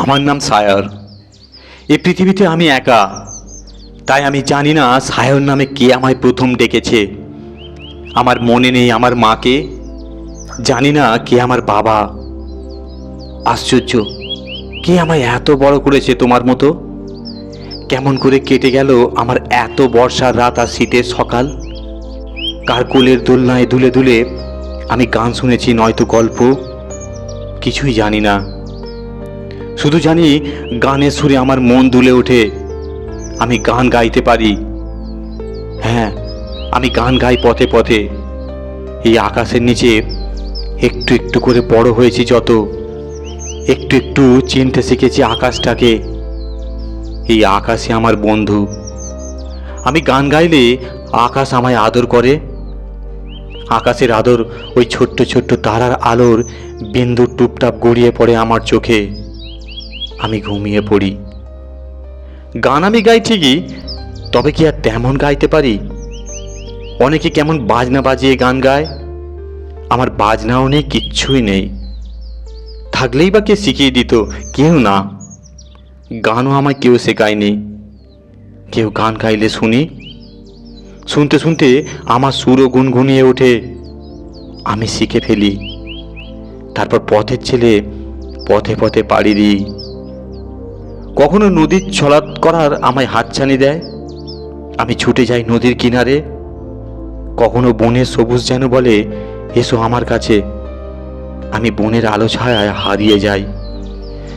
আমার নাম সায়র। এই পৃথিবীতে আমি একা, তাই আমি জানি না সায়র নামে কে আমায় প্রথম ডেকেছে। আমার মনে নেই আমার মাকে, জানি না কে আমার বাবা। আশ্চর্য, কে আমায় এত বড় করেছে তোমার মতো? কেমন করে কেটে গেল আমার এত বর্ষার রাত আর শীতের সকাল? কার কোলের দোলনায় দুলে দুলে আমি গান শুনেছি, নয়তো গল্প, কিছুই জানি না। শুধু জানি গানের সুরে আমার মন দুলে ওঠে, আমি গান গাইতে পারি। হ্যাঁ, আমি গান গাই পথে পথে। এই আকাশের নিচে একটু একটু করে বড় হয়েছি, যত একটু একটু চিনতে শিখেছি আকাশটাকে। এই আকাশে আমার বন্ধু। আমি গান গাইলে আকাশ আমায় আদর করে। আকাশের আদর ওই ছোট্ট ছোট্ট তারার আলোর বিন্দু টুপটাপ গড়িয়ে পড়ে আমার চোখে। আমি ঘুমিয়ে পড়ি। গান আমি গাই ঠিকই, তবে কি আর তেমন গাইতে পারি? অনেকে কেমন বাজনা বাজিয়ে গান গায়, আমার বাজনাও নেই, কিচ্ছুই নেই। থাকলেই বা কে শিখিয়ে দিত? কেউ না। গানও আমায় কেউ শেখায়নি। কেউ গান গাইলে শুনি, শুনতে শুনতে আমার সুরও গুনগুনিয়ে ওঠে। আমি শিখে ফেলি, তারপর পথের ছেলে পথে পথে পাড়ি দিই। কখনো নদীর ছলাৎ করার আমায় হাতছানি দেয়, আমি ছুটে যাই নদীর কিনারে। কখনো বনের সবুজ যেন বলে, এসো আমার কাছে। আমি বনের আলো ছায়ায় হারিয়ে যাই।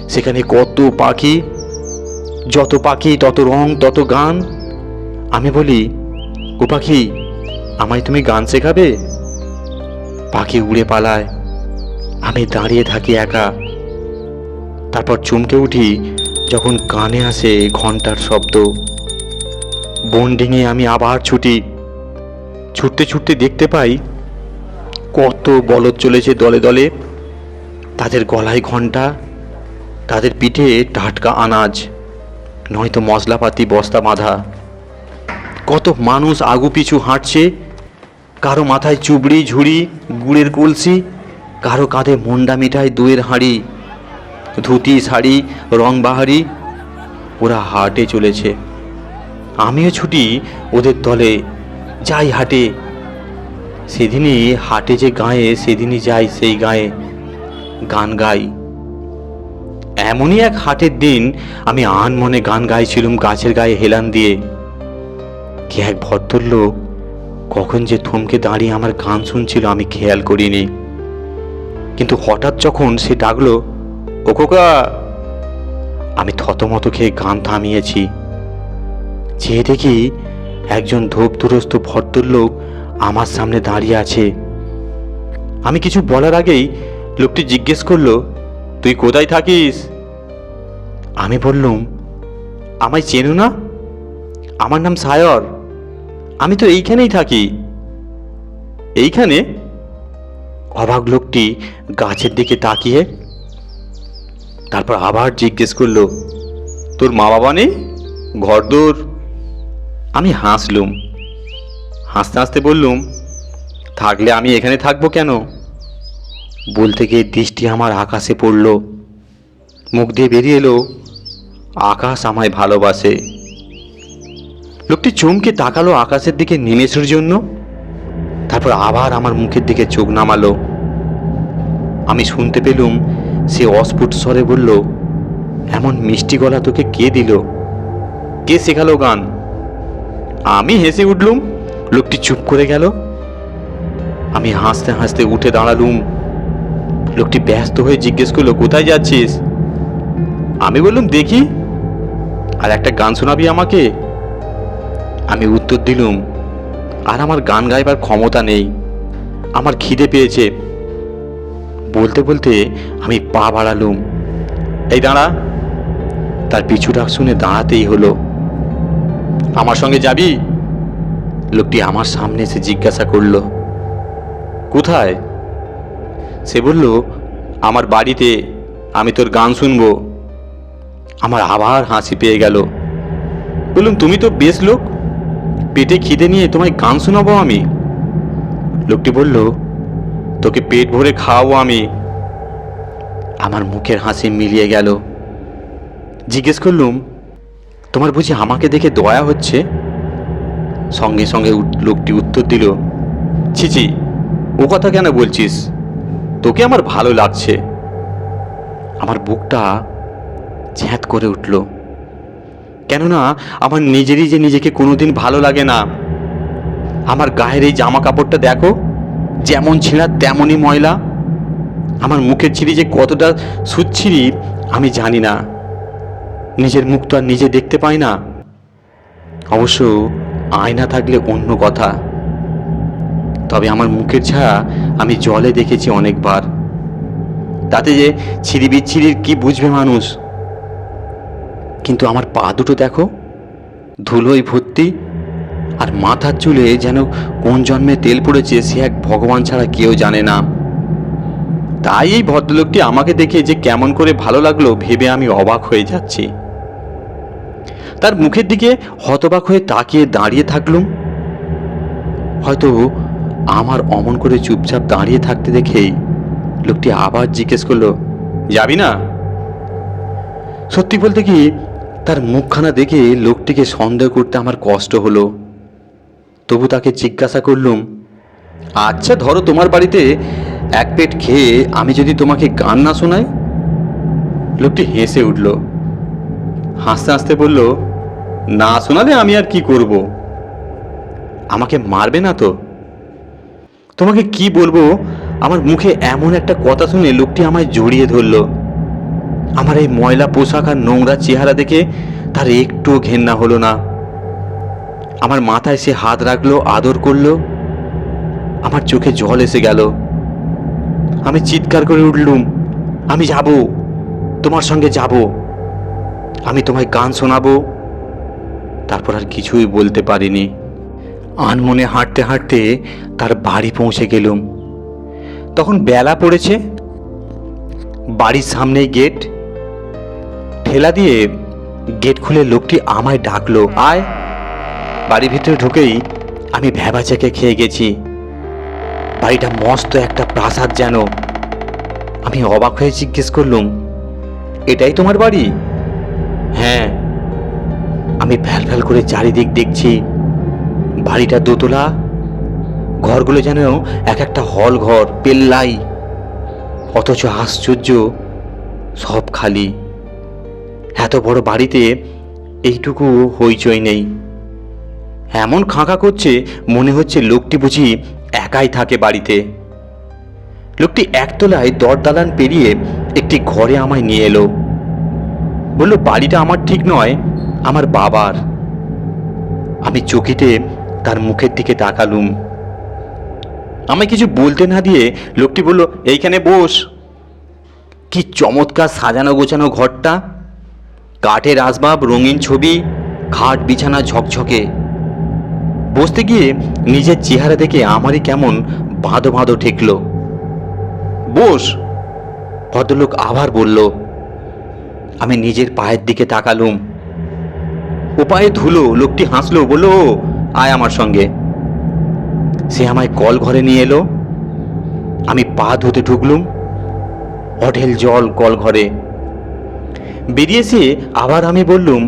সেখানে কত পাখি, যত পাখি তত রং তত গান। আমি বলি, ও পাখি, আমায় তুমি গান শেখাবে? পাখি উড়ে পালায়, আমি দাঁড়িয়ে থাকি একা। তারপর চমকে উঠি যখন কানে আসে ঘন্টার শব্দ। বন ডিঙিয়ে আমি আবার ছুটি। ছুটতে ছুটতে দেখতে পাই কত বলদ চলেছে দলে দলে। তাদের গলায় ঘন্টা, তাদের পিঠে টাটকা আনাজ, নয়তো মশলাপাতি বস্তা বাঁধা। কত মানুষ আগু পিছু হাঁটছে, কারো মাথায় চুবড়ি ঝুড়ি গুড়ের কলসি, কারো কাঁধে মন্ডা মিঠাই দইয়ের হাঁড়ি, ধুতি শাড়ি রংবাহারি। ওরা হাটে চলেছে, আমিও ছুটি ওদের দলে, যাই হাটে। সেদিনই হাটে যে গায়ে, সেদিনই যাই সেই গায়ে, গান গাই। এমনই এক হাটের দিন আমি আনমনে গান গাইছিলুম গাছের গায়ে হেলান দিয়ে। কে এক ভদ্রলোক কখন যে থমকে দাঁড়িয়ে আমার গান শুনছিল আমি খেয়াল করিনি। কিন্তু হঠাৎ যখন সে ডাকলো, ও খোকা, আমি থতমত খেয়ে গান থামিয়েছি। চেয়ে দেখি একজন ধোপদুরস্ত ভদ্রলোক আমার সামনে দাঁড়িয়ে আছে। আমি কিছু বলার আগেই লোকটি জিজ্ঞেস করলো, তুই কোথায় থাকিস? আমি বললুম, আমায় চেনো না? আমার নাম সায়র, আমি তো এইখানেই থাকি। এইখানে? অবাক লোকটি গাছের দিকে তাকিয়ে তারপর আবার জিজ্ঞেস করলো, তোর মা বাবা নেই, ঘরদোর? আমি হাসলুম। হাসতে হাসতে বললুম, থাকলে আমি এখানে থাকবো কেন? বলতে গিয়ে দৃষ্টি আমার আকাশে পড়ল। মুখ দিয়ে বেরিয়ে এলো, আকাশ আমায় ভালোবাসে। লোকটি চমকে তাকালো আকাশের দিকে নিমেষের জন্য, তারপর আবার আমার মুখের দিকে চোখ নামালো। আমি শুনতে পেলুম সে অস্ফুট স্বরে বলল, এমন মিষ্টি গলা তোকে কে দিল? কে শেখালো গান? আমি হেসে উঠলুম। লোকটি চুপ করে গেল। আমি হাসতে হাসতে উঠে দাঁড়ালুম। লোকটি ব্যস্ত হয়ে জিজ্ঞেস করলো, কোথায় যাচ্ছিস? আমি বললুম, দেখি, আর একটা গান শোনাবি আমাকে? আমি উত্তর দিলুম, আর আমার গান গাইবার ক্ষমতা নেই, আমার খিদে পেয়েছে। বলতে বলতে আমি পা বাড়ালুম। এই দাঁড়া। তার পিছু ডাক শুনে দাঁড়াতেই হলো। আমার সঙ্গে যাবি? লোকটি আমার সামনে এসে জিজ্ঞাসা করলো, কোথায়? সে বলল, আমার বাড়িতে, আমি তোর গান শুনবো। আমার আবার হাসি পেয়ে গেল। বললুম, তুমি তো বেশ লোক, পেটে খিদে নিয়ে তোমায় গান শোনাবো আমি? লোকটি বলল, তোকে পেট ভরে খাওয়াবো আমি। আমার মুখের হাসি মিলিয়ে গেল। জিজ্ঞেস করলুম, তোমার বুঝি আমাকে দেখে দয়া হচ্ছে? সঙ্গে সঙ্গে লোকটি উত্তর দিল, ছি ছি, ও কথা কেন বলছিস? তোকে আমার ভালো লাগছে। আমার বুকটা ঝ্যাঁত করে উঠল, কেননা আমার নিজেরই যে নিজেকে কোনোদিন ভালো লাগে না। আমার গায়ের এই জামা কাপড়টা দেখো, যেমন ছেঁড়া তেমনই ময়লা। আমার মুখের ছিঁড়ি যে কতটা সুচ্ছিরি আমি জানি না। নিজের মুখ তো আর নিজে দেখতে পাই না। অবশ্য আয়না থাকলে অন্য কথা। তবে আমার মুখের ছায়া আমি জলে দেখেছি অনেকবার। তাতে যে ছিঁড়ি বিচ্ছিরির কি বুঝবে মানুষ? কিন্তু আমার পা দুটো দেখো, ধুলোয় ভর্তি, আর মাথার চুলে যেন কোন জন্মে তেল পড়েছে সে এক ভগবান ছাড়া কেউ জানে না। তাই এই ভদ্রলোকটি আমাকে দেখে যে কেমন করে ভালো লাগলো ভেবে আমি অবাক হয়ে যাচ্ছি। তার মুখের দিকে হতবাক হয়ে তাকিয়ে দাঁড়িয়ে থাকলুম। হয়তো আমার অমন করে চুপচাপ দাঁড়িয়ে থাকতে দেখেই লোকটি আবার জিজ্ঞেস করলো, যাবি না? সত্যি বলতে কি, তার মুখখানা দেখে লোকটিকে সন্দেহ করতে আমার কষ্ট হলো। তবু তাকে জিজ্ঞাসা করলুম, আচ্ছা ধরো তোমার বাড়িতে এক পেট খেয়ে আমি যদি তোমাকে গান না শোনাই? লোকটি হেসে উঠল, হাসতে হাসতে বলল, না শোনালে আমি আর কি করব? আমাকে মারবে না তো? তোমাকে কি বলবো, আমার মুখে এমন একটা কথা শুনে লোকটি আমায় জড়িয়ে ধরল। আমার এই ময়লা পোশাক আর নোংরা চেহারা দেখে তার একটুও ঘেন্না হলো না। আমার মাথায় সে হাত রাখলো, আদর করলো। আমার চোখে জল এসে গেল। আমি চিৎকার করে উঠলুম, আমি যাব, তোমার সঙ্গে যাব, আমি তোমায় গান শোনাবো। তারপর আর কিছুই বলতে পারিনি। আনমনে হাঁটতে হাঁটতে তার বাড়ি পৌঁছে গেলুম। তখন বেলা পড়েছে। বাড়ির সামনেই গেট। ঠেলা দিয়ে গেট খুলে লোকটি আমায় ডাকলো, আয়। বাড়ির ভিতরে ঢুকেই আমি ভ্যাবাচ্যাকে খেয়ে গেছি। বাড়িটা মস্ত একটা প্রাসাদ যেন। আমি অবাক হয়ে জিজ্ঞেস করলুম, এটাই তোমার বাড়ি? হ্যাঁ। আমি ফ্যাল ফ্যাল করে চারিদিক দেখছি। বাড়িটা দোতলা। ঘরগুলো যেন এক একটা হল ঘর, পেল্লাই। অথচ আশ্চর্য, সব খালি। এত বড় বাড়িতে এইটুকু হইচই নেই। এমন খাঁকা করছে মনে হচ্ছে লোকটি বুঝি একাই থাকে বাড়িতে। লোকটি একতলায় দরদালান পেরিয়ে একটি ঘরে আমায় নিয়ে এলো। বলল, বাড়িটা আমার ঠিক নয়, আমার বাবার। আমি চকিতে তার মুখের দিকে তাকালুম। আমায় কিছু বলতে না দিয়ে লোকটি বলল, এইখানে বস। কি চমৎকার সাজানো গোছানো ঘরটা! কাঠের আসবাব, রঙিন ছবি, খাট বিছানা ঝকঝকে। বসতে গিয়ে নিজের চেহারা দেখে আমারই কেমন বাঁধো বাঁধো ঠেকল। বস, ভদ্রলোক আবার বলল। আমি নিজের পায়ের দিকে তাকালুম। ও পায়ে ধুলো। লোকটি হাসলো, বলল, ও আয় আমার সঙ্গে। সে আমায় কল ঘরে নিয়ে এলো। আমি পা ধুতে ঢুকলুম। অঢেল জল কল ঘরে। বেরিয়ে এসে আবার আমি বললুম,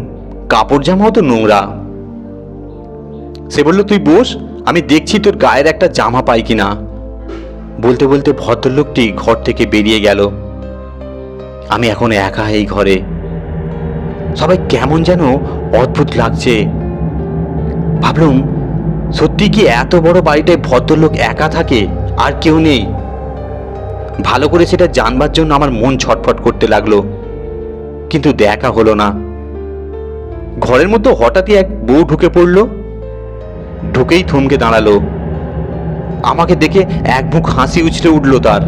কাপড় জামাও তো নোংরা। সে বলল, তুই বস, আমি দেখছি তোর গায়ের একটা জামা পাই কিনা। বলতে বলতে ভদ্রলোকটি ঘর থেকে বেরিয়ে গেল। আমি এখন একা এই ঘরে। সবাই কেমন যেন অদ্ভুত লাগছে। ভাবলুম, সত্যি কি এত বড় বাড়িটায় ভদ্রলোক একা থাকে, আর কেউ নেই? ভালো করে সেটা জানবার জন্য আমার মন ছটফট করতে লাগলো, কিন্তু দেখা হলো না। ঘরের মধ্যে হঠাৎই এক বউ ঢুকে পড়ল। ঢুকেই থমকে দাঁড়ালো। আমাকে দেখে এক মুখ হাসি উছলে উঠল তার।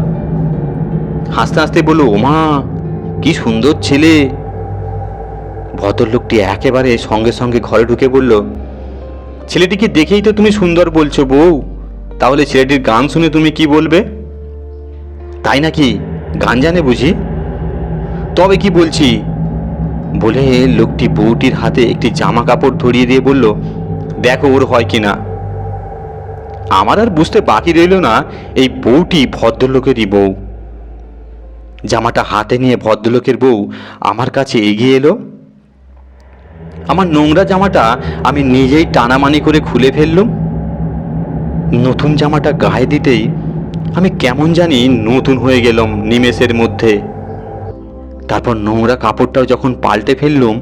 হাসতে হাসতে বলল, ওমা, কি সুন্দর ছেলে। ভদ্রলোকটি একেবারে সঙ্গে সঙ্গে ঘরে ঢুকে বলল, ছেলেটিকে দেখেই তো তুমি সুন্দর বলছো বউ, তাহলে ছেলেটির গান শুনে তুমি কি বলবে? তাই নাকি? গান জানে বুঝি? তবে কি বলছি বলে লোকটি বউটির হাতে একটি জামা কাপড় ধরিয়ে দিয়ে বলল, দেখো ওর হয় কিনা। আমার আর বুঝতে বাকি রইল না এই বউটি ভদ্রলোকেরই বউ। জামাটা হাতে নিয়ে ভদ্রলোকের বউ আমার কাছে এগিয়ে এলো। আমার নোংরা জামাটা আমি নিজেই টানামানি করে খুলে ফেললুম। নতুন জামাটা গায়ে দিতেই আমি কেমন জানি নতুন হয়ে গেলাম নিমেষের মধ্যে। তারপর নোংরা কাপড়টাও যখন পাল্টে ফেললুম,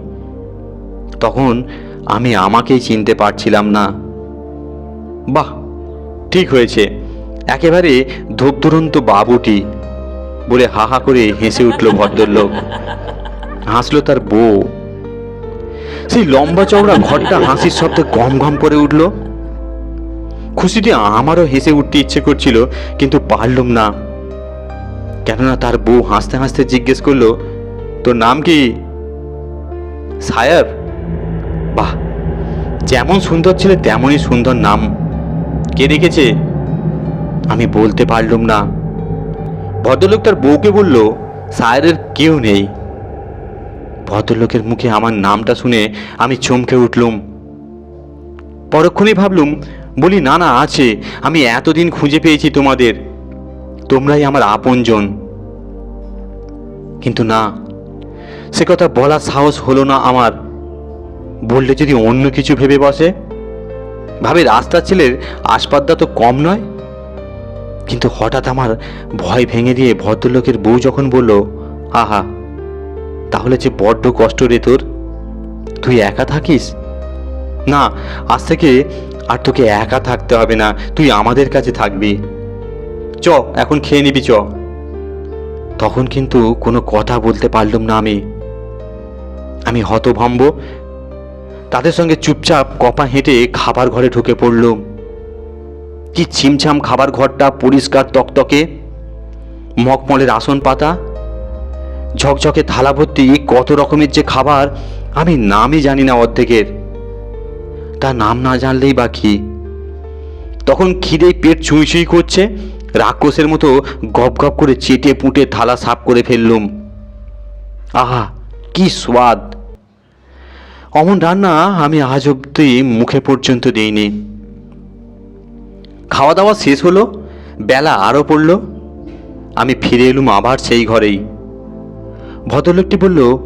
তখন আমি আমাকেই চিনতে পারছিলাম না। বাহ, ঠিক হয়েছে, একেবারে ধূপধুরন্ত বাবুটি বলে হা হা করে হেসে উঠল ভদ্রলোক। হাসলো তার বউ। সেই লম্বা চওড়া ঘরটা হাসির শব্দে গম গম করে উঠল। খুশিতে আমারও হেসে উঠতে ইচ্ছে করছিল, কিন্তু পারলুম না। কেননা তার বউ হাসতে হাসতে জিজ্ঞেস করলো, তোর নাম কি? সাহেব। বাহ, যেমন সুন্দর ছেলে তেমনই সুন্দর নাম। কে রেখেছে? আমি বলতে পারলুম না। ভদ্রলোক তার বউকে বলল, সাহেবের কেউ নেই। ভদ্রলোকের মুখে আমার নামটা শুনে আমি চমকে উঠলুম। পরক্ষণেই ভাবলুম, বলি না না, আছে, আমি এতদিন খুঁজে পেয়েছি তোমাদের, তোমরাই আমার আপনজন। কিন্তু না, সে কথা বলার সাহস হলো না আমার। বললে যদি অন্য কিছু ভেবে বসে, ভাবে রাস্তার ছেলের আসপাদ্দা তো কম নয়। কিন্তু হঠাৎ আমার ভয় ভেঙে দিয়ে ভদ্রলোকের বউ যখন বলল, আহা, তাহলে যে বড্ড কষ্ট রে তোর, তুই একা থাকিস। না, আজ থেকে আর তোকে একা থাকতে হবে না, তুই আমাদের কাছে থাকবি। চ, এখন খেয়ে নিবি, চ। তখন কিন্তু কোনো কথা বলতে পারলুম না। আমি হতভম্ব। তাদের সঙ্গে চুপচাপ কপা হেঁটে খাবার ঘরে ঢুকে পড়লুম। কি ছিমছাম খাবার ঘরটা, পরিষ্কার তকতকে, মখমলের আসন পাতা, ঝকঝকে থালা ভর্তি কত রকমের যে খাবার, আমি নামই জানি না অর্ধেকের। তা নাম না জানলেই বা কি। তখন খিদেই পেট ছুঁই ছুঁই করছে, রাক্ষসের মতো গপ গপ করে চেটে পুঁটে থালা সাফ করে ফেললুম। আহা, কি স্বাদ! অমন রান্না আমি আজ অব্দি মুখে পর্যন্ত দিইনি। খাওয়া দাওয়া শেষ হলো, বেলা আরও পড়ল। আমি ফিরে এলুম আবার সেই ঘরেই। ভদ্রলোকটি বলল,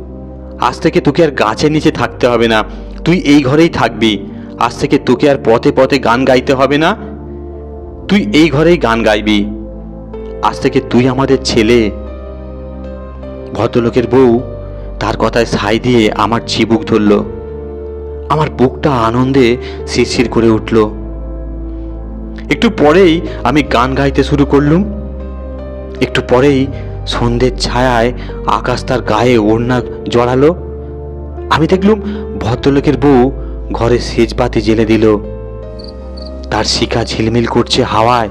আজ থেকে তোকে আর গাছের নিচে থাকতে হবে না, তুই এই ঘরেই থাকবি। আজ থেকে তোকে আর পথে পথে গান গাইতে হবে না, তুই এই ঘরেই গান গাইবি। আজ থেকে তুই আমাদের ছেলে। ভদ্রলোকের বউ তার কথায় সায় দিয়ে আমার চিবুক ধরল। আমার বুকটা আনন্দে শিরশির করে উঠল। একটু পরেই আমি গান গাইতে শুরু করলুম। একটু পরেই সন্ধ্যের ছায়ায় আকাশ তার গায়ে ওড়না জড়ালো। আমি দেখলুম ভদ্রলোকের বউ ঘরে সেজবাতি জেলে দিল। তার শিখা ঝিলমিল করছে হাওয়ায়।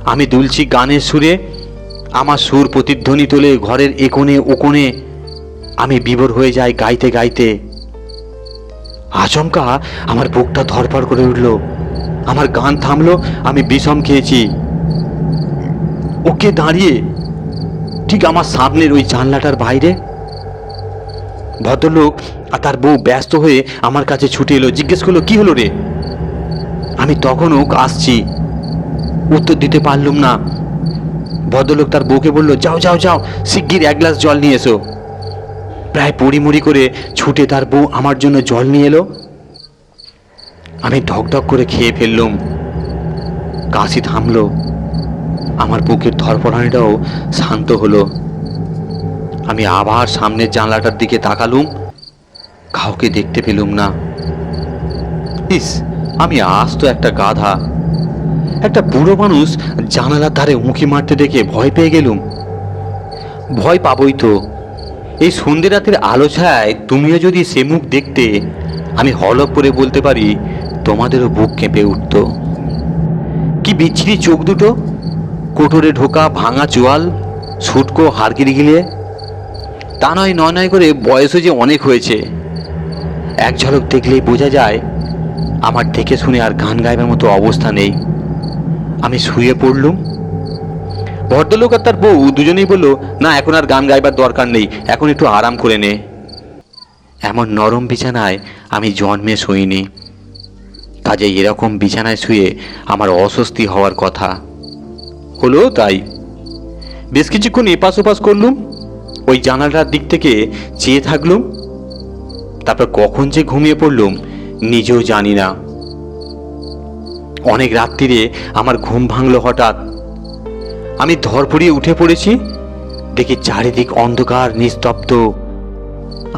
আমি দুলছি গানের সুরে, আমার সুর প্রতিধ্বনি তোলে ঘরের একোণে ওকোণে। আমি বিভোর হয়ে যাই গাইতে গাইতে। আচমকা আমার বুকটা ধরপড় করে উঠল। আমার গান থামলো। আমি বিষম খেয়েছি। ওকে দাঁড়িয়ে ঠিক আমার সামনের ওই জানলাটার বাইরে। ভদ্রলোক আর তার বউ ব্যস্ত হয়ে আমার কাছে ছুটে এলো, জিজ্ঞেস করলো, কি হলো রে? আমি তখনও আসছি, উত্তর দিতে পারলুম না। ভদ্রলোক তার বউকে বলল, যাও যাও যাও, শিগগির এক গ্লাস জল নিয়ে এসো। প্রায় পড়িমড়ি করে ছুটে তার বউ আমার জন্য জল নিয়ে এলো। আমি ঢকঢক করে খেয়ে ফেললুম। কাশি থামলো, আমার বুকের ধরপড়ানিটাও শান্ত হলো। আমি আবার সামনের জানলাটার দিকে তাকালুম, কাউকে দেখতে পেলুম না। ইস, আমি আজ তো একটা গাধা। একটা বুড়ো মানুষ জানালার ধারে উঁকি মারতে দেখে ভয় পেয়ে গেলুম। ভয় পাবই তো, এই সন্ধ্যে রাতের আলো ছায়ায় তুমিও যদি সে মুখ দেখতে, আমি হলপ করে বলতে পারি তোমাদেরও বুক কেঁপে উঠত। কি বিচ্ছিরি চোখ দুটো, কোটরে ঢোকা ভাঙা চোয়াল, ছুটকো হাড় গিলিয়ে। তা নয় নয় নয় করে বয়সও যে অনেক হয়েছে। এক ঝলক দেখলেই বোঝা যায় আমার দেখে শুনে আর গান গাইবার মতো অবস্থা নেই। আমি শুয়ে পড়লুম। ভদ্রলোক আর তার বউ দুজনেই বলল, না, এখন আর গান গাইবার দরকার নেই, এখন একটু আরাম করে নে। এমন নরম বিছানায় আমি জন্মে শুইনি, কাজে এরকম বিছানায় শুয়ে আমার অস্বস্তি হওয়ার কথা। হলো তাই। বেশ কিছুক্ষণ এপাশ ওপাশ করলুম, ওই জানালাটার দিক থেকে চেয়ে থাকলুম। তারপর কখন যে ঘুমিয়ে পড়লুম নিজেও জানি না। অনেক রাত্রিরে আমার ঘুম ভাঙলো হঠাৎ। আমি ধরপড়িয়ে উঠে পড়েছি, দেখি চারিদিক অন্ধকার নিস্তব্ধ।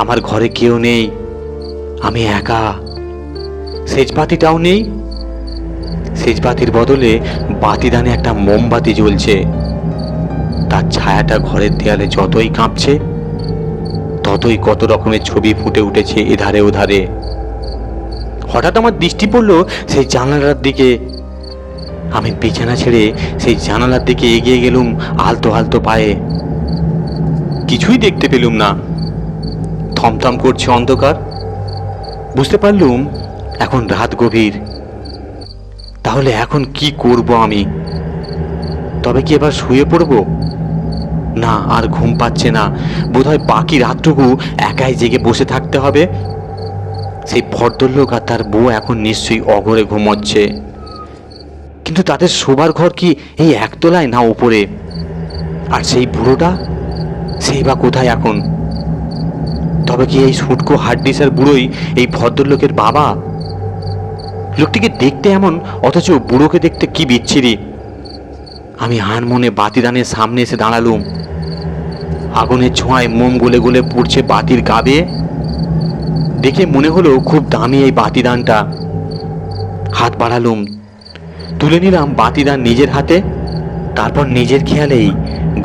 আমার ঘরে কেউ নেই, আমি একা। সেজবাতিটাও নেই। সেজবাতির বদলে বাতিদানে একটা মোমবাতি জ্বলছে। তার ছায়াটা ঘরের দেয়ালে যতই কাঁপছে, ততই কত রকমের ছবি ফুটে উঠেছে এধারে ওধারে। হঠাৎ আমার দৃষ্টি পড়ল সেই জানালার দিকে। আমি বিছানা ছেড়ে সেই জানালার দিকে এগিয়ে গেলুম আলতো আলতো পায়ে। কিছুই দেখতে পেলুম না। থমথম করছে অন্ধকার। বুঝতে পারলুম এখন রাত গভীর। তাহলে এখন কি করব আমি? তবে কি এবার শুয়ে পড়ব? না, আর ঘুম পাচ্ছে না। বোধহয় বাকি রাতটুকু একাই জেগে বসে থাকতে হবে। সেই ভদ্রলোক আর তার বউ এখন নিশ্চয়ই অঘরে ঘুমোচ্ছে। কিন্তু তাদের শোবার ঘর কি এই একতলায় না উপরে? আর সেই বুড়োটা, সেই বা কোথায় এখন? তবে কি এই সুটকো হাড্ডিসার বুড়োই এই ভদ্রলোকের বাবা? লোকটিকে দেখতে এমন, অথচ বুড়োকে দেখতে কি বিচ্ছিরি। আমি আনমনে বাতিদানের সামনে এসে দাঁড়ালুম। আগুনের ছোঁয়ায় মোম গলে গলে পুড়ছে বাতির গা বেয়ে। দেখে মনে হলো খুব দামি এই বাতিদানটা। হাত বাড়ালুম, তুলে নিলাম বাতিদান নিজের হাতে। তারপর নিজের খেয়ালেই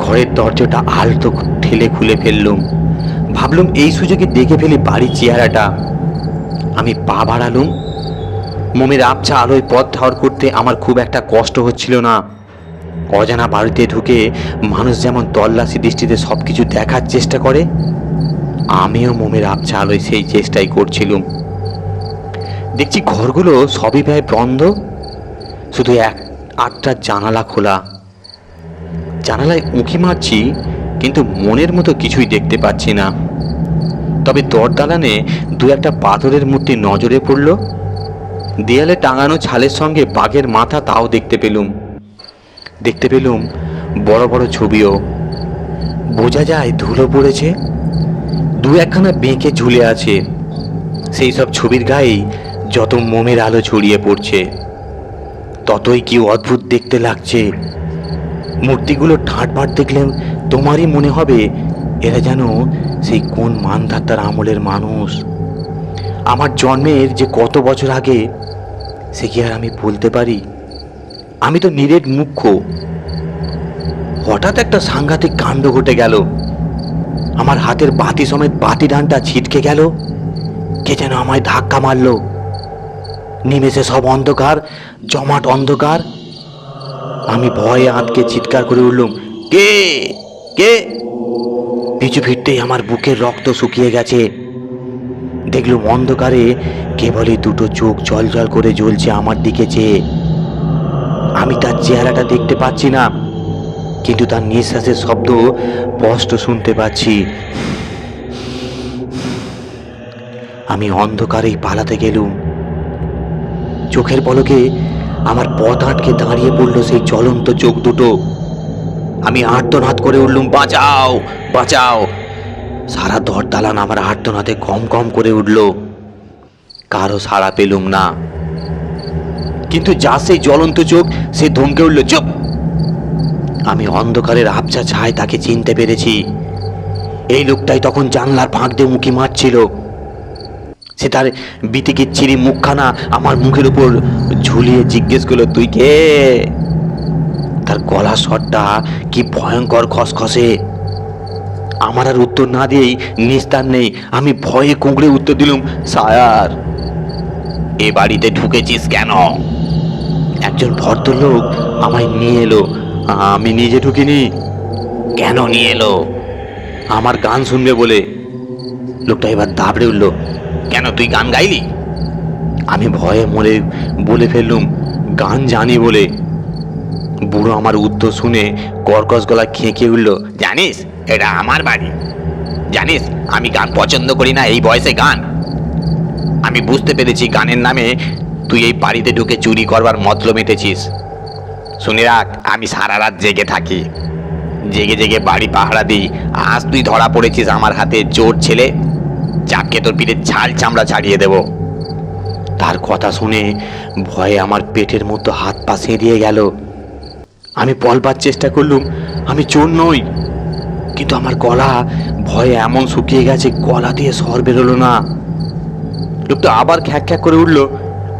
ঘরের দরজাটা আলতো ঠেলে খুলে ফেললুম। ভাবলুম এই সুযোগে দেখে ফেলি বাড়ির চেহারাটা। আমি পা বাড়ালুম। মোমের আবছা আলোয় পথ ঠাউর করতে আমার খুব একটা কষ্ট হচ্ছিল না। অজানা বাড়িতে ঢুকে মানুষ যেমন তল্লাশি দৃষ্টিতে সব কিছু দেখার চেষ্টা করে, আমিও মোমের আবছা আলোয় সেই চেষ্টাই করছিলুম। দেখছি ঘরগুলো সবই প্রায় বন্ধ, শুধু 8টা জানালা খোলা। জানালায় উঁকি মারছি, কিন্তু মনের মতো কিছুই দেখতে পাচ্ছি না। তবে দরদালানে 2-1টা পাথরের মূর্তি নজরে পড়ল। দেয়ালে টাঙানো ছালের সঙ্গে বাঘের মাথা, তাও দেখতে পেলুম বড় বড় ছবিও। বোঝা যায় ধুলো পড়েছে। 2-1খানা বেঁকে ঝুলে আছে। সেই সব ছবির গায়েই যত মোমের আলো ছড়িয়ে পড়ছে, ততই কি অদ্ভুত দেখতে লাগছে। মূর্তিগুলো ঠাটবাট দেখলে তোমারই মনে হবে এরা যেন সেই কোন মানধাত্তার আমলের মানুষ। আমার জন্মের যে কত বছর আগে, সে কি আর আমি বলতে পারি? আমি তো নিরেট মুখ্য। হঠাৎ একটা সাংঘাতিক কাণ্ড ঘটে গেল। আমার হাতের বাতি সমেত বাতি ডানটা ছিটকে গেল। কে যেন আমায় ধাক্কা মারল। নিমেষে সব অন্ধকার, জমাট অন্ধকার। আমি ভয়ে আঁতকে চিৎকার করে উঠলুম, কে কে? পিছু ফিরতেই আমার বুকের রক্ত শুকিয়ে গেছে। দেখলুম অন্ধকারে কেবলই 2টো চোখ জল করে জ্বলছে আমার দিকে চেয়ে। আমি তার চেহারাটা দেখতে পাচ্ছি না, কিন্তু তার নিঃশ্বাসের শব্দ স্পষ্ট শুনতে পাচ্ছি। আমি অন্ধকারেই পালাতে গেলুম। চোখের পলকে আমার পথ আটকে দাঁড়িয়ে পড়ল সেই জ্বলন্ত চোখ দুটো। আমি আর্তনাদ করে উঠলুম, বাঁচাও বাঁচাও! সারা দরদালান আমার আর্তনাদে কম কম করে উঠল। কারো সাড়া পেলুম না। কিন্তু যা সেই জ্বলন্ত চোখ, সে ধমকে উঠল, চুপ! আমি অন্ধকারের আবছা ছায় তাকে চিনতে পেরেছি। এই লোকটাই তখন জানলার ফাঁক দিয়ে উঁকি মারছিল। সে তার বিতিকিচ্ছিরি মুখখানা আমার মুখের উপর ঝুলিয়ে জিজ্ঞেস করলো, তুই কে? তার গলার স্বরটা কি ভয়ঙ্কর খসখসে। আমার আর উত্তর না দিয়েই নিস্তার নেই। আমি ভয়ে কুঁকড়ে উত্তর দিলুম, স্যার। এ বাড়িতে ঢুকেছিস কেন? একজন ভদ্রলোক আমায় নিয়ে এলো। আমি নিজে ঢুকিনি। কেন নিয়ে এলো? আমার গান শুনবে বলে। লোকটা এবার দাবড়ে উঠল, কেন তুই গান গাইলি? আমি ভয়ে মরে বলে ফেললুম, গান জানি বলে। বুড়ো আমার উত্তর শুনে কর্কশ গলায় খেঁকে উঠল, জানিস এটা আমার বাড়ি? জানিস আমি গান পছন্দ করি না, এই বয়সে গান? আমি বুঝতে পেরেছি গানের নামে তুই এই বাড়িতে ঢুকে চুরি করবার মতলব মেতেছিস। শুনে রাখ, আমি সারা রাত জেগে থাকি, জেগে জেগে বাড়ি পাহারা দিই। আজ তুই ধরা পড়েছিস আমার হাতে, চোর ছেলে। চাপকে তোর পিঠে ছাল চামড়া ছাড়িয়ে দেব। তার কথা শুনে ভয়ে আমার পেটের মধ্যে হাত পা সেঁধিয়ে গেল। আমি বলবার চেষ্টা করলুম আমি চোর নই, কিন্তু আমার গলা ভয়ে এমন শুকিয়ে গেছে, গলা দিয়ে স্বর বেরোলো না। লোকটা আবার খ্যাক খ্যাক করে উঠল,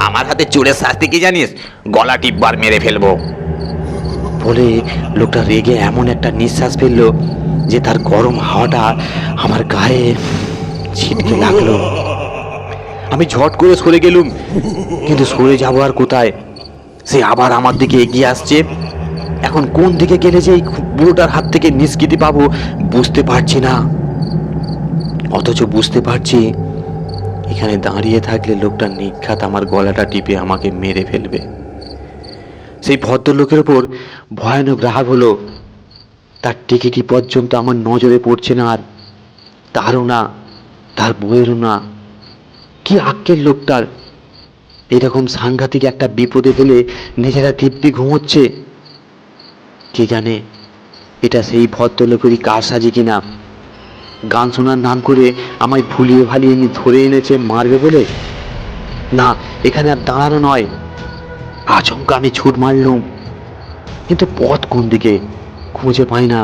আমার হাতে চোরের শাস্তি কি জানিস? গলা টিপবার মেরে ফেলবো। বলে লোকটা রেগে এমন একটা নিঃশ্বাস ফেললো যে তার গরম হাওয়াটা আমার গায়ে ছিটকে লাগলো। আমি ঝট করে সরে গেলুম, কিন্তু সরে যাবো আর কোথায়? সে আবার আমার দিকে এগিয়ে আসছে। এখন কোন দিকে গেলে যে এই বুড়োটার হাত থেকে নিষ্কৃতি পাবো বুঝতে পারছি না। অথচ বুঝতে পারছি এখানে দাঁড়িয়ে থাকলে লোকটা নিঘাত আমার গলাটা টিপে আমাকে মেরে ফেলবে। সেই ভদ্রলোকের ওপর ভয়ানক রাগ হলো। তার টিকিটি পর্যন্ত আমার নজরে পড়ছে না, আর তারও না, তার বইয়েরও না। কি আক্কেল লোকটার! এরকম সাংঘাতিক একটা বিপদে ফেলে নিজেরা দিব্যি ঘুমোচ্ছে। কে জানে এটা সেই ভদ্রলোকেরই কারসাজি কিনা। গান শোনার নাম করে আমায় ভুলিয়ে ভালিয়ে ধরে এনেছে মারবে বলে। না, এখানে আর দাঁড়ানো নয়। আচমকা আমি ছুট মারলুম, কিন্তু পথ কোন দিকে খুঁজে পাই না।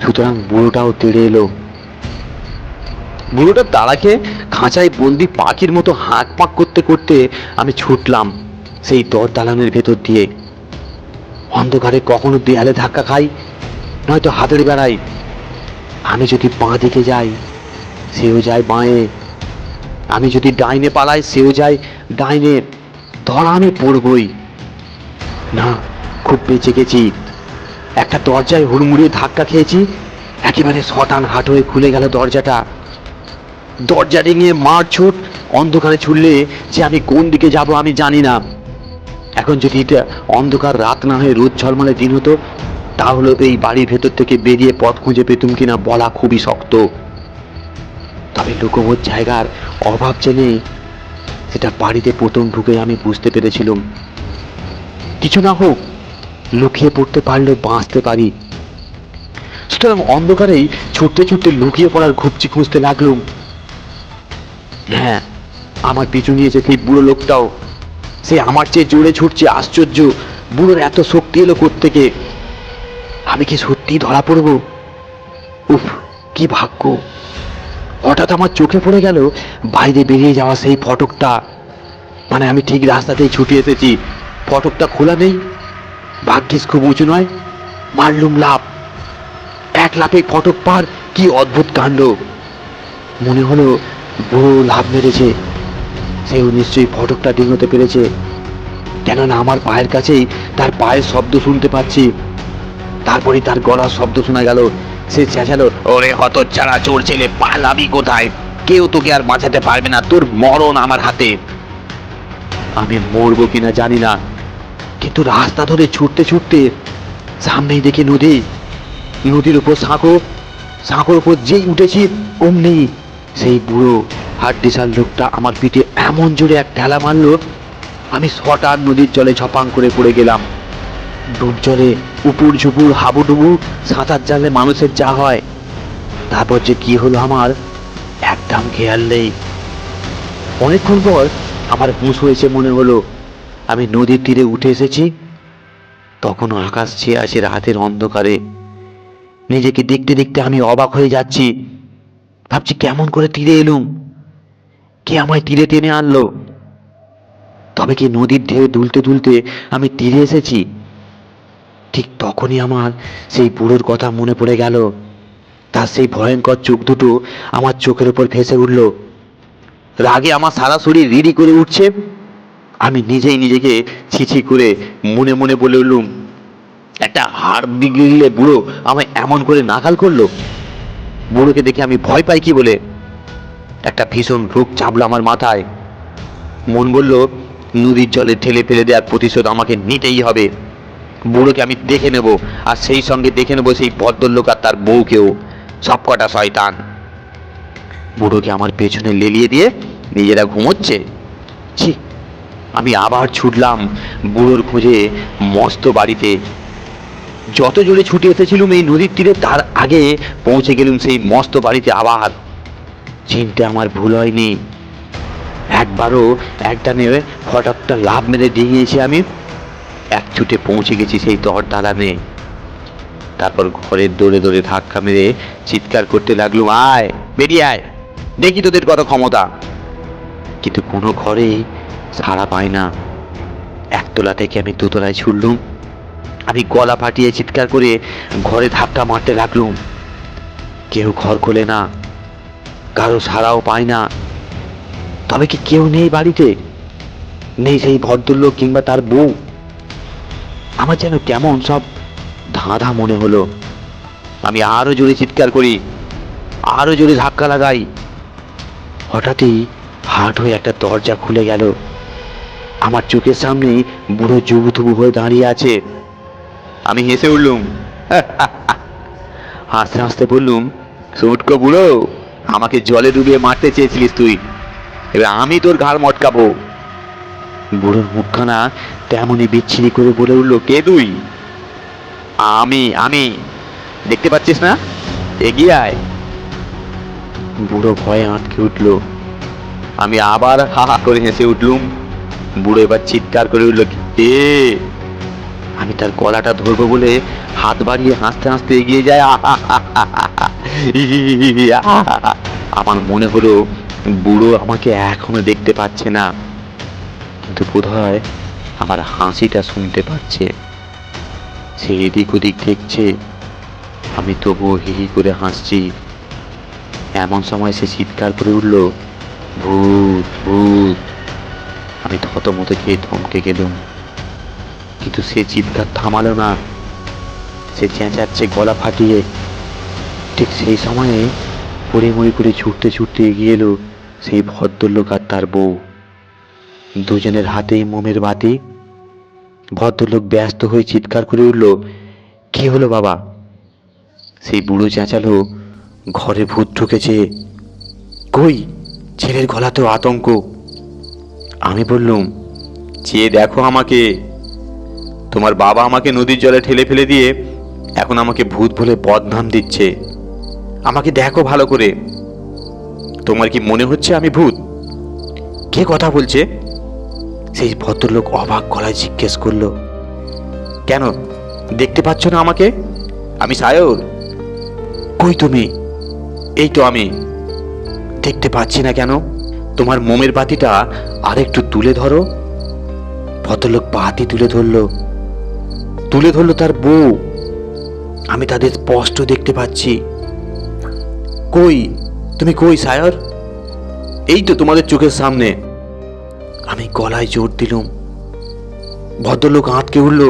সুতরাং বুড়োটাও তেড়ে এলো। বুড়োটার তাড়াকে খাঁচায় বন্দি পাখির মতো হাঁক পাক করতে করতে আমি ছুটলাম সেই দর দালানের ভেতর দিয়ে। অন্ধকারে কখনো দেয়ালে ধাক্কা খাই, নয়তো হাতের বেড়াই। আমি যদি বাঁ দিকে যাই সেও যায় বাঁয়ে, আমি যদি ডাইনে পালাই সেও যায় ডাইনে। ধরা আমি পড়বই না। খুব বেঁচে গেছি। একটা দরজায় হুড়মুড়িয়ে ধাক্কা খেয়েছি, একেবারে শটান হাট হয়ে খুলে গেল দরজাটা। দরজা ডিঙিয়ে মার ছুট। অন্ধকারে ছুটলে যে আমি কোন দিকে যাব আমি জানি না। এখন যদি এটা অন্ধকার রাত না হয়ে রোদ ঝলমলে দিন হতো, তাহলে এই বাড়ির ভেতর থেকে বেরিয়ে পথ খুঁজে পেতুম কিনা বলা খুবই শক্ত। তবে লুকোবার জায়গার অভাব জেনে সেটা বাড়িতে প্রথম ঢুকে আমি বুঝতে পেরেছিলাম, কিছু না হোক লুকিয়ে পড়তে পারলেও বাঁচতে পারি। সুতরাং অন্ধকারেই ছুটতে ছুটতে লুকিয়ে পড়ার ঘুপচি খুঁজতে লাগলুম। হ্যাঁ, আমার পিছু নিয়েছে সেই বুড়ো লোকটাও। সে আমার চেয়ে জোরে ছুটছে। আশ্চর্য, বুড়োর এত শক্তি এলো কোত্থেকে? আমি কি সত্যি ধরা পড়ব? উফ, কি ভাগ্য! হঠাৎ আমার চোখে পড়ে গেল বাইরে বেরিয়ে যাওয়া সেই ফটকটা। মানে আমি ঠিক রাস্তাতেই ছুটে এসেছি, ফটকটা খোলা নেই। ভাগ্যিস খুব উঁচু নয়। মারলুম লাফ, এক লাফে ফটক পার। কি অদ্ভুত কাণ্ড! মনে হলো বুড়ো লাফ মেরেছে, সেও নিশ্চয়ই ফটকটা ডিঙোতে পেরেছে, কেননা আমার পায়ের কাছেই তার পায়ের শব্দ শুনতে পাচ্ছি। তারপরে তার গলার শব্দ শোনা গেল। সে চেঁচালো, ওরে হতচ্ছাড়া চোর ছেলে, পালাবি কোথায়? কেউ তোকে আর বাঁচাতে পারবে না, তোর মরণ আমার হাতে। আমি মরবো কিনা জানি না, কিন্তু রাস্তা ধরে ছুটতে ছুটতে সামনেই দেখি নদী। নদীর উপর সাঁকো, সাঁকোর উপর যেই উঠেছি অমনি সেই বুড়ো হাড্ডিসাল লোকটা আমার পিঠে এমন জোরে এক ঠেলা মারলো, আমি শটান নদীর জলে ঝপাং করে পড়ে গেলাম। ডুব জলে উপুর ঝুপুর হাবুডুবু সাঁতার জানলে মানুষের যা হয়, তারপর যে কি হলো আমার একদম খেয়াল নেই। অনেকক্ষণ পর আমার হুঁশ হয়েছে, মনে হলো আমি নদীর তীরে উঠে এসেছি। তখনও আকাশ ছেয়ে আছে রাতের অন্ধকারে। নিজেকে দেখতে দেখতে আমি অবাক হয়ে যাচ্ছি। ভাবছি কেমন করে তীরে এলুম, কে আমায় তীরে টেনে আনলো? তবে কি নদীর ঢেউ দুলতে দুলতে আমি তীরে এসেছি? ঠিক তখনই আমার সেই বুড়োর কথা মনে পড়ে গেল। তার সেই ভয়ঙ্কর চোখ দুটো আমার চোখের উপর ভেসে উঠল। রাগে আমার সারা শরীর রিড়ি করে উঠছে। আমি নিজেই নিজেকে ছিছি করে মনে মনে বলে উঠলুম, একটা হাড় বিগড়ে বুড়ো আমায় এমন করে নাকাল করলো। বুড়োকে দেখে আমি ভয় পাই কি বলে? একটা ভীষণ রোগ চাপলো আমার মাথায়। মন বলল, নদীর জলে ঠেলে ফেলে দেওয়ার প্রতিশোধ আমাকে নিতেই হবে। বুড়োকে আমি দেখে নেব, আর সেই সঙ্গে দেখে নেব সেই ভদ্রলোক আর তার বউকেও, সবকটা শয়তান। বুড়োকে আমার পেছনে লেলিয়ে দিয়ে নিজেরা ঘুমোচ্ছে। ছি! আমি আবার ছুটলাম বুড়োর খোঁজে মস্ত বাড়িতে। যত জোরে ছুটে এসেছিলুম এই নদীর তীরে, তার আগে পৌঁছে গেলুম সেই মস্ত বাড়িতে। আবার চিনতে আমার ভুল হয়নি। একবারও একটানে হঠাৎ লাফ মেরে ডিঙিয়েছি আমি, এক ছুটে পৌঁছে গেছি সেই দর দালানে। তারপর ঘরের দৌড়ে দৌড়ে ধাক্কা মেরে চিৎকার করতে লাগলুম, আয় বেরিয়ে আয়, দেখি তোদের কত ক্ষমতা। কিন্তু কোনো ঘরে সাড়া পায় না। একতলা থেকে আমি দোতলায় ছুটলুম। আমি গলা ফাটিয়ে চিৎকার করে ঘরে ধাক্কা মারতে লাগলুম। কেউ ঘর খোলে না, কারো সাড়াও পায় না। তবে কি কেউ নেই বাড়িতে? নেই সেই ভদ্রলোক কিংবা তার বউ? আমার যেন কেমন সব ধাঁধা মনে হলো। আমি আরো জোরে চিৎকার করি, আরো জোরে ধাক্কা লাগাই। হঠাৎই হাট হয়ে একটা দরজা খুলে গেল। আমার চোখের সামনে বুড়ো জুবুথুবু হয়ে দাঁড়িয়ে আছে। আমি হেসে উঠলুম, হাসতে হাসতে বললুম, সুটকো বুড়ো, আমাকে জলে ডুবিয়ে মারতে চেয়েছিলিস তুই, এবার আমি তোর ঘাড় মটকাবো। বুড়োর মুখখানা তেমনই বিচ্ছিরি করে বলে উঠলো, কে তুই? আমি আমি দেখতে পাচ্ছিস না, এগিয়ে আয়। বুড়ো ভয়ে আটকে উঠল। আমি আবার হা হা করে হেসে উঠলুম। বুড়ো এবার চিৎকার করে উঠল, কে? আমি তার গলাটা ধরবো বলে হাত বাড়িয়ে হাসতে হাসতে এগিয়ে যায়। আমার মনে হলো বুড়ো আমাকে এখনো দেখতে পাচ্ছে না, কিন্তু বোধহয় আমার হাসিটা শুনতে পাচ্ছে। সে এদিক ওদিক দেখছে, আমি তবুও হি হি করে হাসছি। এমন সময় সে চিৎকার করে উঠল, ভূত ভূত। আমি থতমত খেয়ে থমকে গেলুম, কিন্তু সে চিৎকার থামালো না। সে চেঁচাচ্ছে গলা ফাটিয়ে। ঠিক সেই সময়ে পড়ে করে ছুটতে ছুটতে এগিয়ে এলো সেই ভদ্রলোক আর তার বউ। দুজনের হাতেই মোমের বাতি। ভদ্রলোক ব্যস্ত হয়ে চিৎকার করে উঠল, কি হলো বাবা? সেই বুড়ো চেঁচালো, ঘরে ভূত ঢুকেছে। কই? ছেলের গলাতেও আতঙ্ক। আমি বললুম, চেয়ে দেখো আমাকে। তোমার বাবা আমাকে নদীর জলে ঠেলে ফেলে দিয়ে এখন আমাকে ভূত বলে বদনাম দিচ্ছে। আমাকে দেখো ভালো করে। তোমার কি মনে হচ্ছে আমি ভূত? কে কথা বলছে? সেই ভদ্রলোক অবাক গলায় জিজ্ঞেস করলো। কেন, দেখতে পাচ্ছ না আমাকে? আমি সায়র। কই তুমি? এই তো আমি। দেখতে পাচ্ছি না কেন? তোমার মোমের বাতিটা আর একটু তুলে ধরো। ভদ্রলোক বাতি তুলে ধরলো তার বউ। আমি তাদের স্পষ্ট দেখতে পাচ্ছি। কই তুমি, কই সায়র? এই তো তোমাদের চোখের সামনে। আমি গলায় জোর দিলুম। ভদ্রলোক আঁতকে উঠল,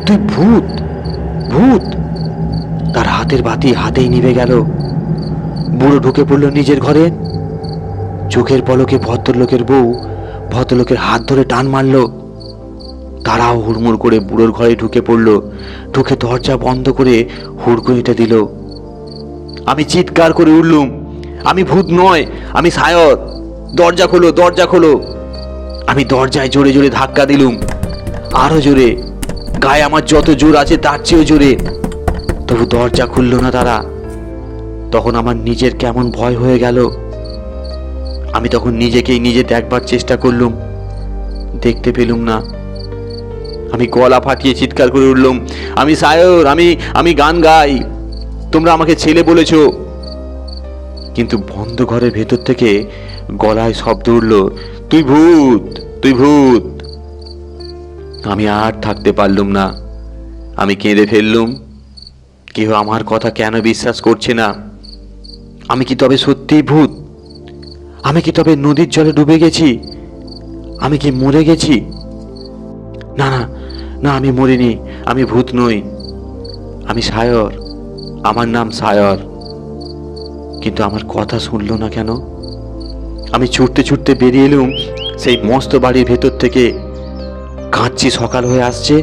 তুই ভূত ভূত। তার হাতের বাতি হাতেই নিভে গেল। বুড়ো ঢুকে পড়ল নিজের ঘরে। চোখের পলকে ভদ্রলোকের বউ ভদ্রলোকের হাত ধরে টান মারল। তারাও হুড়মুড় করে বুড়োর ঘরে ঢুকে পড়ল। ঢুকে দরজা বন্ধ করে হুড়কুনিটা দিল। আমি চিৎকার করে উঠলুম, আমি ভূত নয়, আমি সায়র। দরজা খোলো, দরজা খোলো। আমি দরজায় জোরে জোরে ধাক্কা দিলুম, আরো জোরে, গায়ে আমার যত জোর আছে তার চেয়েও জোরে। তবু দরজা খুলল না তারা। তখন আমার নিজের কেমন ভয় হয়ে গেল। আমি তখন নিজেকেই নিজে দেখবার চেষ্টা করলুম, দেখতে পেলুম না। আমি গলা ফাটিয়ে চিৎকার করে উঠলুম, আমি সায়র, আমি গান গাই, তোমরা আমাকে ছেলে বলেছ। কিন্তু বন্ধ ঘরের ভেতর থেকে গলায় শব্দ উঠল, তুই ভূত, তুই ভূত। আমি আর থাকতে পারলুম না। আমি কেঁদে ফেললুম। কেউ আমার কথা কেন বিশ্বাস করছে না? আমি কি তবে সত্যিই ভূত? আমি কি তবে নদীর জলে ডুবে গেছি? আমি কি মরে গেছি? না না না, আমি মরিনি, আমি ভূত নই, আমি সায়র, আমার নাম সায়র। কিন্তু আমার কথা শুনলো না কেন? আমি ছুটতে ছুটতে বেরিয়ে এলুম সেই মস্ত বাড়ির ভেতর থেকে। কাঁদছি, সকাল হয়ে আসছে,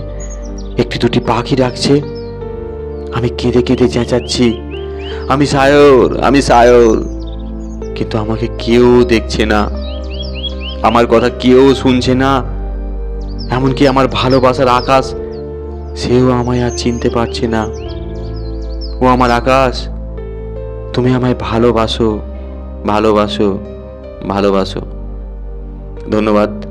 একটি দুটি পাখি ডাকছে। আমি কেঁদে কেঁদে চেঁচাচ্ছি, আমি সায়র, আমি সায়র। কিন্তু আমাকে কেউ দেখছে না, আমার কথা কেউ শুনছে না। এমনকি আমার ভালোবাসার আকাশ, সেও আমায় আর চিনতে পারছে না। ও আমার আকাশ, তুমি আমায় ভালোবাসো, ভালোবাসো, ভালোবাসো। ধন্যবাদ।